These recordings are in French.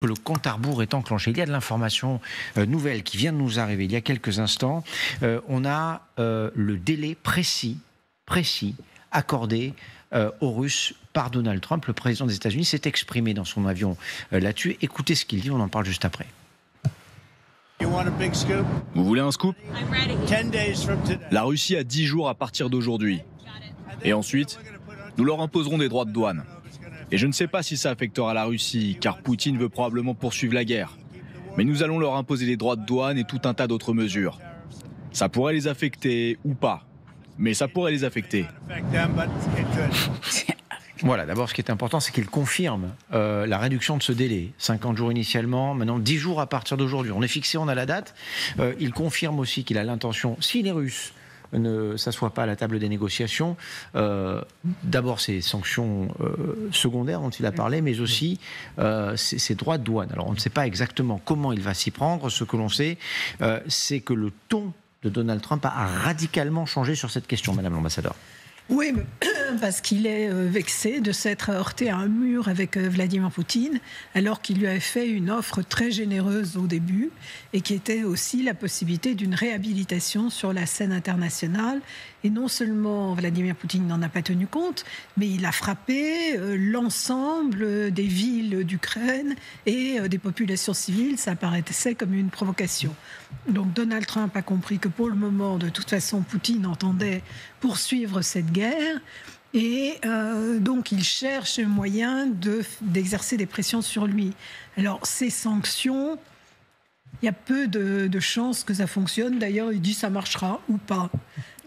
Le compte à rebours est enclenché. Il y a de l'information nouvelle qui vient de nous arriver il y a quelques instants. On a le délai précis accordé aux Russes par Donald Trump. Le président des États-Unis s'est exprimé dans son avion là-dessus. Écoutez ce qu'il dit, on en parle juste après. Vous voulez un scoop? La Russie a 10 jours à partir d'aujourd'hui. Et ensuite, nous leur imposerons des droits de douane. Et je ne sais pas si ça affectera la Russie, car Poutine veut probablement poursuivre la guerre. Mais nous allons leur imposer des droits de douane et tout un tas d'autres mesures. Ça pourrait les affecter ou pas, mais ça pourrait les affecter. Voilà, d'abord ce qui est important, c'est qu'il confirme la réduction de ce délai. 50 jours initialement, maintenant 10 jours à partir d'aujourd'hui. On est fixé, on a la date. Il confirme aussi qu'il a l'intention, si les Russes ne s'assoient pas à la table des négociations, d'abord ces sanctions secondaires dont il a parlé, mais aussi ces droits de douane. Alors on ne sait pas exactement comment il va s'y prendre. Ce que l'on sait, c'est que le ton de Donald Trump a radicalement changé sur cette question, Madame l'ambassadeur. Oui, parce qu'il est vexé de s'être heurté à un mur avec Vladimir Poutine, alors qu'il lui avait fait une offre très généreuse au début, et qui était aussi la possibilité d'une réhabilitation sur la scène internationale. Et non seulement Vladimir Poutine n'en a pas tenu compte, mais il a frappé l'ensemble des villes d'Ukraine et des populations civiles. Ça apparaissait comme une provocation. Donc Donald Trump a compris que pour le moment, de toute façon, Poutine entendait poursuivre cette guerre. Et donc il cherche un moyen d'exercer des pressions sur lui. Alors ces sanctions, il y a peu de chances que ça fonctionne. D'ailleurs, il dit ça marchera ou pas.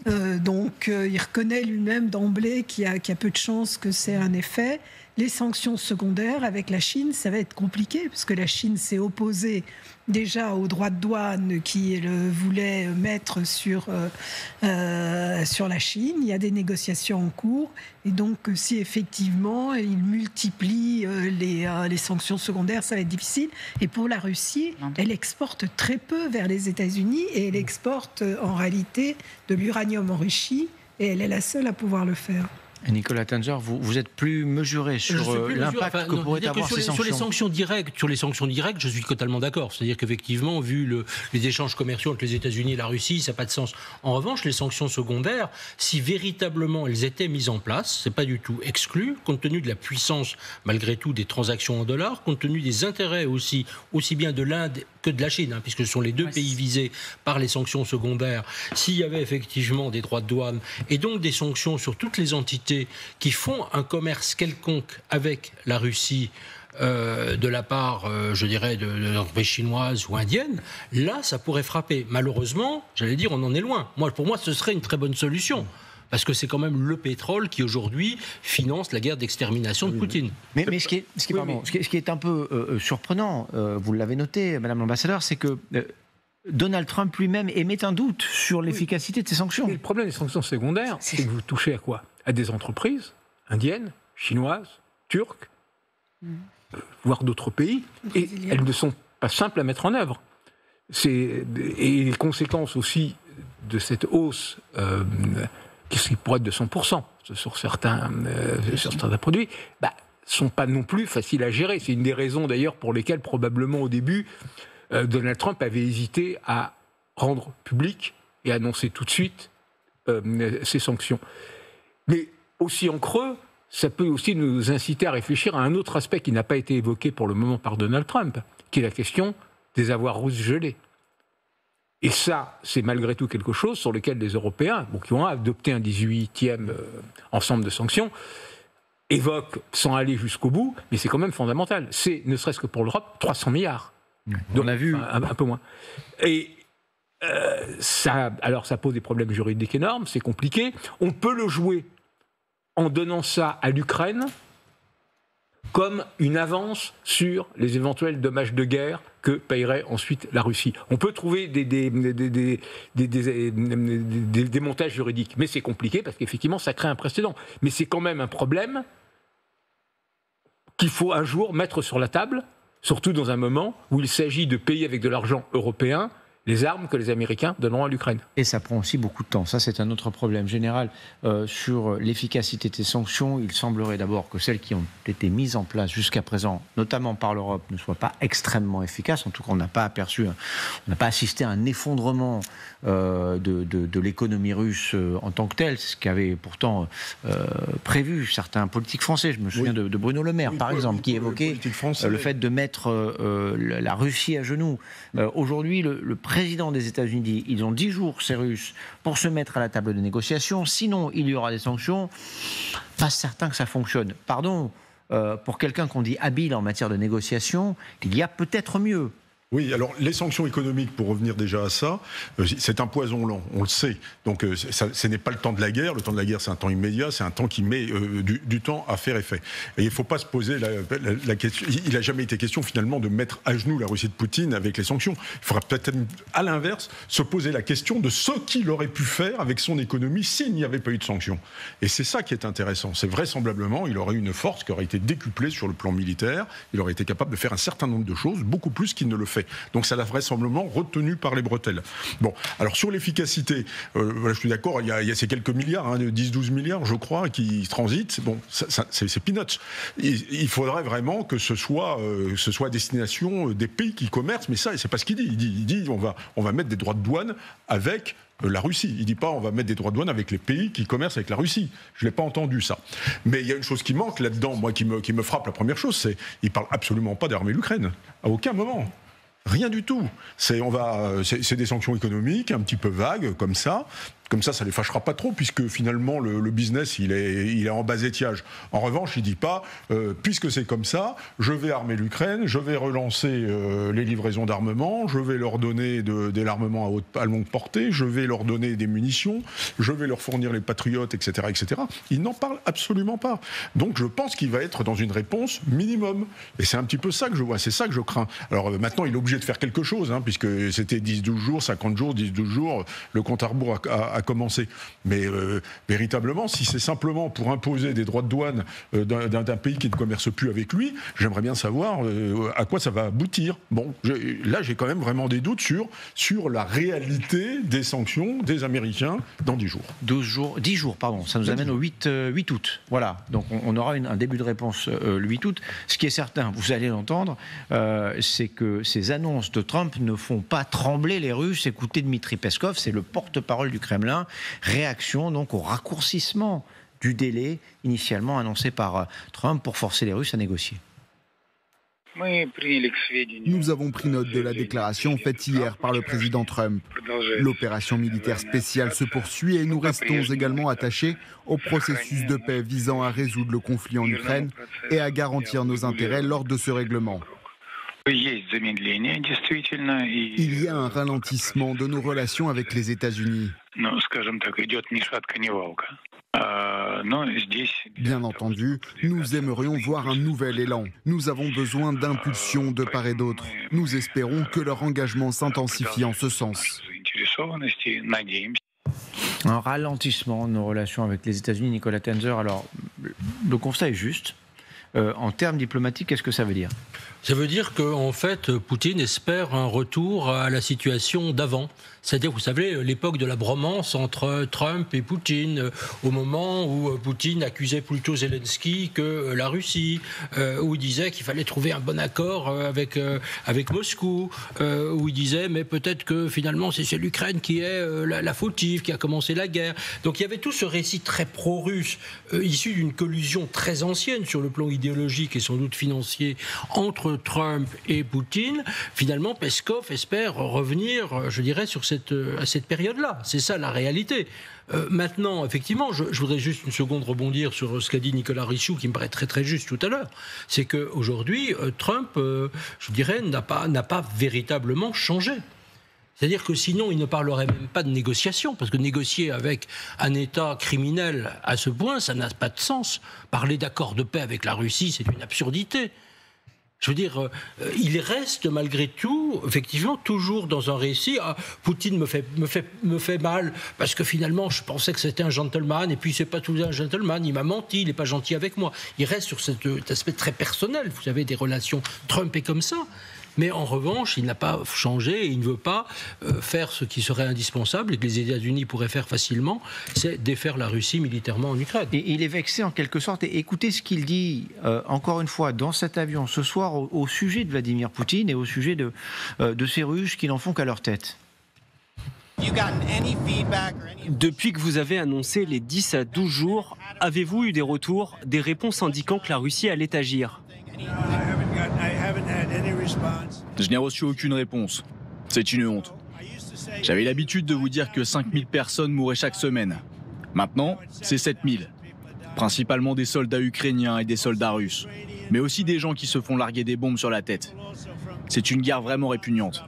Donc il reconnaît lui-même d'emblée qu'il y a peu de chances que c'est un effet. Les sanctions secondaires avec la Chine, ça va être compliqué, parce que la Chine s'est opposée déjà aux droits de douane qu'il voulait mettre sur la Chine. Il y a des négociations en cours. Et donc, si effectivement, il multiplie les sanctions secondaires, ça va être difficile. Et pour la Russie, elle exporte très peu vers les États-Unis et elle exporte en réalité de l'uranium enrichi. Et elle est la seule à pouvoir le faire. Nicolas Tanzer, vous êtes plus mesuré sur l'impact que pourraient avoir ces sanctions. Sur les sanctions directes, je suis totalement d'accord. C'est-à-dire qu'effectivement, vu les échanges commerciaux entre les États-Unis et la Russie, ça n'a pas de sens. En revanche, les sanctions secondaires, si véritablement elles étaient mises en place, c'est pas du tout exclu, compte tenu de la puissance, malgré tout, des transactions en dollars, compte tenu des intérêts aussi bien de l'Inde que de la Chine, puisque ce sont les deux pays visés par les sanctions secondaires. S'il y avait effectivement des droits de douane et donc des sanctions sur toutes les entités qui font un commerce quelconque avec la Russie de la part, je dirais, de l'entreprise chinoise ou indienne, là, ça pourrait frapper. Malheureusement, j'allais dire, on en est loin. Pour moi, ce serait une très bonne solution. Parce que c'est quand même le pétrole qui, aujourd'hui, finance la guerre d'extermination de Poutine. Mais ce qui est un peu surprenant, vous l'avez noté, Madame l'ambassadeur, c'est que Donald Trump lui-même émet un doute sur l'efficacité de ces sanctions. Mais le problème des sanctions secondaires, c'est que vous touchez à quoi? À des entreprises indiennes, chinoises, turques, voire d'autres pays, et elles ne sont pas simples à mettre en œuvre. Et les conséquences aussi de cette hausse, qui pourrait être de 100% sur certains produits, sont pas non plus faciles à gérer. C'est une des raisons d'ailleurs pour lesquelles probablement au début, Donald Trump avait hésité à rendre public et annoncer tout de suite ces sanctions. Mais aussi en creux, ça peut aussi nous inciter à réfléchir à un autre aspect qui n'a pas été évoqué pour le moment par Donald Trump, qui est la question des avoirs russes gelés. Et ça, c'est malgré tout quelque chose sur lequel les Européens, qui ont adopté un 18e ensemble de sanctions, évoquent sans aller jusqu'au bout, mais c'est quand même fondamental. C'est, ne serait-ce que pour l'Europe, 300 milliards. Donc, on a vu un peu moins. Et ça pose des problèmes juridiques énormes, c'est compliqué. On peut le jouer en donnant ça à l'Ukraine comme une avance sur les éventuels dommages de guerre que payerait ensuite la Russie. On peut trouver des montages juridiques, mais c'est compliqué parce qu'effectivement ça crée un précédent. Mais c'est quand même un problème qu'il faut un jour mettre sur la table, surtout dans un moment où il s'agit de payer avec de l'argent européen les armes que les Américains donneront à l'Ukraine. Et ça prend aussi beaucoup de temps. Ça, c'est un autre problème général. Sur l'efficacité des sanctions, il semblerait d'abord que celles qui ont été mises en place jusqu'à présent, notamment par l'Europe, ne soient pas extrêmement efficaces. En tout cas, on n'a pas assisté à un effondrement de l'économie russe en tant que telle, ce qu'avaient pourtant prévu certains politiques français. Je me souviens de Bruno Le Maire, par exemple, qui évoquait le fait de mettre la Russie à genoux. Aujourd'hui, le président des États-Unis dit ils ont 10 jours, ces Russes, pour se mettre à la table de négociation. Sinon, il y aura des sanctions. Pas certain que ça fonctionne. Pardon, pour quelqu'un qu'on dit habile en matière de négociation, il y a peut-être mieux. Oui, alors les sanctions économiques, pour revenir déjà à ça, c'est un poison lent, on le sait. Donc ce n'est pas le temps de la guerre. Le temps de la guerre, c'est un temps immédiat, c'est un temps qui met du temps à faire effet. Et il ne faut pas se poser la question. Il n'a jamais été question finalement de mettre à genoux la Russie de Poutine avec les sanctions. Il faudra peut-être, à l'inverse, se poser la question de ce qu'il aurait pu faire avec son économie s'il n'y avait pas eu de sanctions. Et c'est ça qui est intéressant. C'est vraisemblablement, il aurait eu une force qui aurait été décuplée sur le plan militaire. Il aurait été capable de faire un certain nombre de choses, beaucoup plus qu'il ne le fait. Donc ça l'a vraisemblablement retenu par les bretelles. Bon, alors sur l'efficacité, je suis d'accord, il y a ces quelques milliards, 10-12 milliards je crois, qui transitent. Bon, c'est peanuts. Il faudrait vraiment que ce soit à destination des pays qui commercent, mais ça, c'est pas ce qu'il dit. Il dit on va mettre des droits de douane avec la Russie. Il ne dit pas on va mettre des droits de douane avec les pays qui commercent avec la Russie. Je ne l'ai pas entendu ça. Mais il y a une chose qui manque là-dedans, moi qui me frappe, la première chose, c'est qu'il ne parle absolument pas d'armer l'Ukraine. À aucun moment. Rien du tout. C'est des sanctions économiques, un petit peu vagues, comme ça. Comme ça ne les fâchera pas trop, puisque finalement, le business, il est en bas étiage. En revanche, il ne dit pas, puisque c'est comme ça, je vais armer l'Ukraine, je vais relancer les livraisons d'armement, je vais leur donner de l'armement à longue portée, je vais leur donner des munitions, je vais leur fournir les patriotes, etc. etc. Il n'en parle absolument pas. Donc je pense qu'il va être dans une réponse minimum. Et c'est un petit peu ça que je vois, c'est ça que je crains. Alors maintenant, il est obligé de faire quelque chose, puisque c'était 10-12 jours, 50 jours, 10-12 jours, le compte à rebours a commencé. Mais véritablement, si c'est simplement pour imposer des droits de douane d'un pays qui ne commerce plus avec lui, j'aimerais bien savoir à quoi ça va aboutir. Bon, là, j'ai quand même vraiment des doutes sur la réalité des sanctions des Américains dans 10 jours. 10 jours, pardon. Ça nous amène au 8 août. Voilà. Donc, on aura un début de réponse le 8 août. Ce qui est certain, vous allez l'entendre, c'est que ces annonces de Trump ne font pas trembler les Russes. Écoutez Dmitri Peskov, c'est le porte-parole du Kremlin. Réaction donc au raccourcissement du délai initialement annoncé par Trump pour forcer les Russes à négocier. Nous avons pris note de la déclaration faite hier par le président Trump. L'opération militaire spéciale se poursuit et nous restons également attachés au processus de paix visant à résoudre le conflit en Ukraine et à garantir nos intérêts lors de ce règlement. Il y a un ralentissement de nos relations avec les États-Unis. Bien entendu, nous aimerions voir un nouvel élan. Nous avons besoin d'impulsions de part et d'autre. Nous espérons que leur engagement s'intensifie en ce sens. Un ralentissement de nos relations avec les États-Unis, Nicolas Tenzer. Alors, le constat est juste. En termes diplomatiques, qu'est-ce que ça veut dire ? Ça veut dire qu'en fait, Poutine espère un retour à la situation d'avant. C'est-à-dire, vous savez, l'époque de la bromance entre Trump et Poutine, au moment où Poutine accusait plutôt Zelensky que la Russie, où il disait qu'il fallait trouver un bon accord avec Moscou, où il disait mais peut-être que finalement c'est l'Ukraine qui est la fautive, qui a commencé la guerre. Donc il y avait tout ce récit très pro-russe, issu d'une collusion très ancienne sur le plan idéologique et sans doute financier entre Trump et Poutine. Finalement, Peskov espère revenir, je dirais, à cette période-là. C'est ça la réalité. Maintenant, effectivement, je voudrais juste une seconde rebondir sur ce qu'a dit Nicolas Richoux, qui me paraît très très juste tout à l'heure. C'est qu'aujourd'hui, Trump, je dirais, n'a pas véritablement changé. C'est-à-dire que sinon, il ne parlerait même pas de négociation, parce que négocier avec un État criminel à ce point, ça n'a pas de sens. Parler d'accord de paix avec la Russie, c'est une absurdité. Je veux dire, il reste malgré tout, effectivement, toujours dans un récit. Ah, Poutine me fait mal parce que finalement, je pensais que c'était un gentleman et puis c'est pas tout un gentleman. Il m'a menti, il n'est pas gentil avec moi. Il reste sur cet aspect très personnel. Vous savez, des relations. Trump est comme ça. Mais en revanche, il n'a pas changé et il ne veut pas faire ce qui serait indispensable et que les États-Unis pourraient faire facilement, c'est défaire la Russie militairement en Ukraine. Et il est vexé en quelque sorte. Et écoutez ce qu'il dit, encore une fois, dans cet avion ce soir au sujet de Vladimir Poutine et au sujet de ces Russes qui n'en font qu'à leur tête. Depuis que vous avez annoncé les 10 à 12 jours, avez-vous eu des retours, des réponses indiquant que la Russie allait agir ? Je n'ai reçu aucune réponse. C'est une honte. J'avais l'habitude de vous dire que 5000 personnes mouraient chaque semaine. Maintenant, c'est 7000. Principalement des soldats ukrainiens et des soldats russes. Mais aussi des gens qui se font larguer des bombes sur la tête. C'est une guerre vraiment répugnante.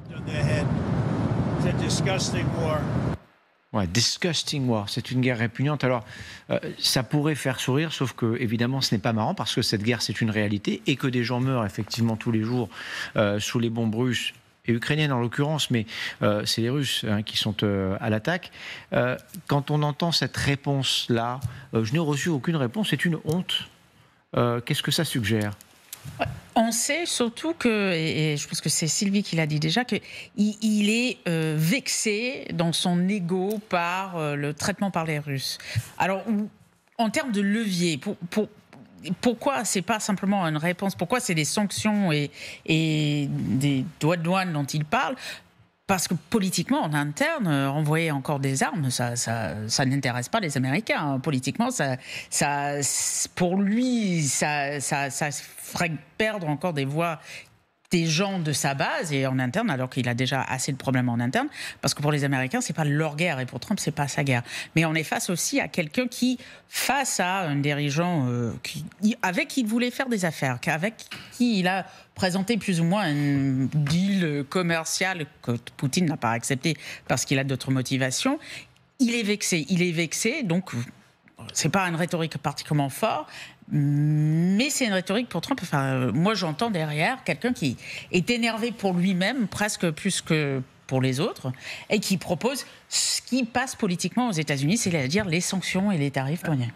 Ouais, disgusting war, c'est une guerre répugnante. Alors, ça pourrait faire sourire, sauf que, évidemment, ce n'est pas marrant, parce que cette guerre, c'est une réalité, et que des gens meurent, effectivement, tous les jours, sous les bombes russes, et ukrainiennes en l'occurrence, mais c'est les Russes qui sont à l'attaque. Quand on entend cette réponse-là, je n'ai reçu aucune réponse, c'est une honte. Qu'est-ce que ça suggère ? On sait surtout que, et je pense que c'est Sylvie qui l'a dit déjà, qu'il est vexé dans son ego par le traitement par les Russes. Alors, en termes de levier, pourquoi c'est pas simplement une réponse ? Pourquoi c'est des sanctions et des droits de douane dont il parle ? Parce que politiquement, en interne, envoyer encore des armes, ça n'intéresse pas les Américains. Politiquement, pour lui, ça ferait perdre encore des voix des gens de sa base et en interne, alors qu'il a déjà assez de problèmes en interne, parce que pour les Américains, c'est pas leur guerre et pour Trump, c'est pas sa guerre. Mais on est face aussi à quelqu'un qui, face à un dirigeant avec qui il voulait faire des affaires, avec qui il a présenté plus ou moins un deal commercial que Poutine n'a pas accepté parce qu'il a d'autres motivations, il est vexé, donc c'est pas une rhétorique particulièrement forte, mais c'est une rhétorique pour Trump. Enfin, moi, j'entends derrière quelqu'un qui est énervé pour lui-même, presque plus que pour les autres, et qui propose ce qui passe politiquement aux États-Unis, c'est-à-dire les sanctions et les tarifs douaniers.